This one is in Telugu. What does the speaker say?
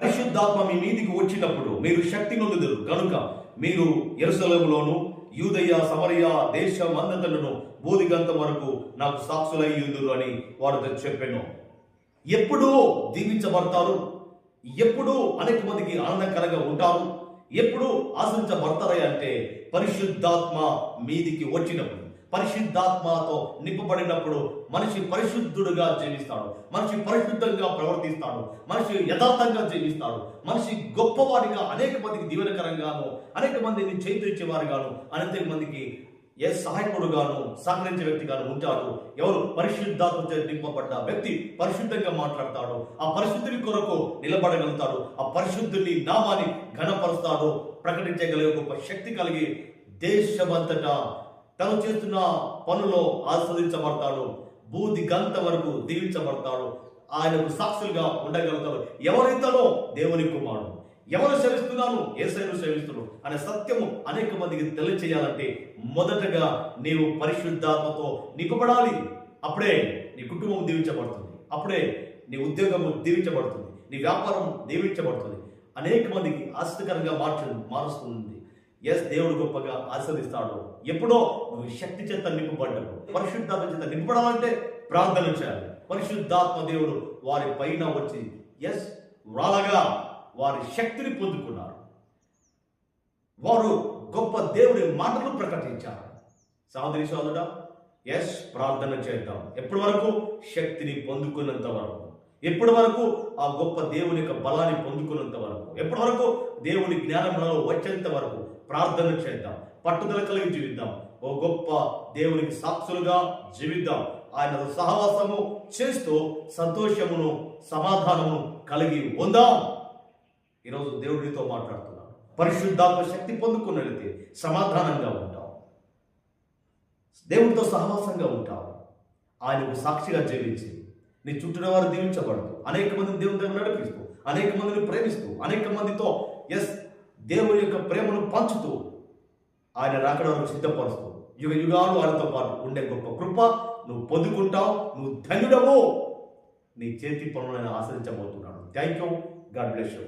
పరిశుద్ధాత్మ మీ మీదికి వచ్చినప్పుడు మీరు శక్తి నొందుదురు కనుక మీరు యెరూషలేములోను యూదయ సమరయ దేశం అంతటను బూదిగంత వరకు నాకు సాక్షులై యుందురు అని వారితో చెప్పాను. ఎప్పుడు దీవించబడతారు, ఎప్పుడు అనేక మందికి ఆనందకరంగా ఉంటారు, ఎప్పుడు ఆశ్రయించబడతారా అంటే పరిశుద్ధాత్మ మీదికి వచ్చినప్పుడు, పరిశుద్ధాత్మతో నింపబడినప్పుడు మనిషి పరిశుద్ధుడుగా జీవిస్తాడు, మనిషి పరిశుద్ధంగా ప్రవర్తిస్తాడు, మనిషి యథార్థంగా జీవిస్తాడు, మనిషి గొప్పవాడిగా అనేక మందికి దీవెనకరంగాను, అనేక మందిని చేయించేవారుగాను, అనేక మందికి సహాయకుడుగాను సహకరించే వ్యక్తిగాను ఉంటాడు. ఎవరు పరిశుద్ధాత్మతో నింపబడ్డ వ్యక్తి పరిశుద్ధంగా మాట్లాడతాడు, ఆ పరిశుద్ధుని కొరకు నిలబడగలుగుతాడు, ఆ పరిశుద్ధుని నామాన్ని ఘనపరుస్తాడు, ప్రకటించగలిగే గొప్ప శక్తి కలిగి దేశమంతటా తను చేస్తున్న పనులో ఆస్వాదించబడతాడు, బూది గంత వరకు దీవించబడతాడు, ఆయనకు సాక్షులుగా ఉండగలుగుతాడు. ఎవరైతానో దేవుని కుమారుడు, ఎవరు సేవిస్తున్నాను యేసయ్యను సేవిస్తున్నాను అనే సత్యము అనేక మందికి తెలియచేయాలంటే మొదటగా నీవు పరిశుద్ధాత్మతో నింపబడాలి. అప్పుడే నీ కుటుంబం దీవించబడుతుంది, అప్పుడే నీ ఉద్యోగము దీవించబడుతుంది, నీ వ్యాపారం దీవించబడుతుంది, అనేక మందికి ఆసక్తికరంగా మారుస్తుంది. దేవుడు గొప్పగా ఆస్వాదిస్తాడు. ఎప్పుడో నువ్వు శక్తి చేత నింపబడ్డావు. పరిశుద్ధాత్మ చేత నింపబడాలంటే ప్రార్థన చేయాలి. పరిశుద్ధాత్మ దేవుడు వారి పైన వచ్చి రాలగా వారి శక్తిని పొందుకున్నారు. వారు గొప్ప దేవుని మాటలు ప్రకటించారు. సహోదరి సోదరుడా, ప్రార్థన చేద్దాం. ఎప్పటి వరకు? శక్తిని పొందుకున్నంత వరకు. ఎప్పటి వరకు? ఆ గొప్ప దేవుని యొక్క బలాన్ని పొందుకున్నంత వరకు. ఎప్పటి వరకు? దేవుని జ్ఞానంలో వచ్చేంత వరకు ప్రార్థన చేద్దాం. పట్టుదల కలిగి జీవిద్దాం. ఓ గొప్ప దేవునికి సాక్షులుగా జీవిద్దాం. ఆయన సహవాసము చేస్తూ సంతోషమును సమాధానమును కలిగి ఉందాం. ఈరోజు దేవుడితో మాట్లాడుతున్నాను. పరిశుద్ధాత్మ శక్తి పొందుకున్నట్లయితే సమాధానంగా ఉంటాం, దేవుడితో సహవాసంగా ఉంటాం, ఆయనకు సాక్షిగా జీవించి నీ చుట్టూ వారు దీవించబడుతూ అనేక మందిని దేవుని దగ్గర నడిపిస్తూ, అనేక మందిని ప్రేమిస్తూ, అనేక మందితో దేవుని యొక్క ప్రేమను పంచుతూ ఆయన రాకడ వరకు సిద్ధపరుస్తూ యుగ యుగాలు ఆయనతో పాటు ఉండే గొప్ప కృప నువ్వు పొందుకుంటావు. నువ్వు ధన్యుడవు. నీ చేతి పనులను ఆశ్రయించబోతున్నాడు. Thank you. God bless you.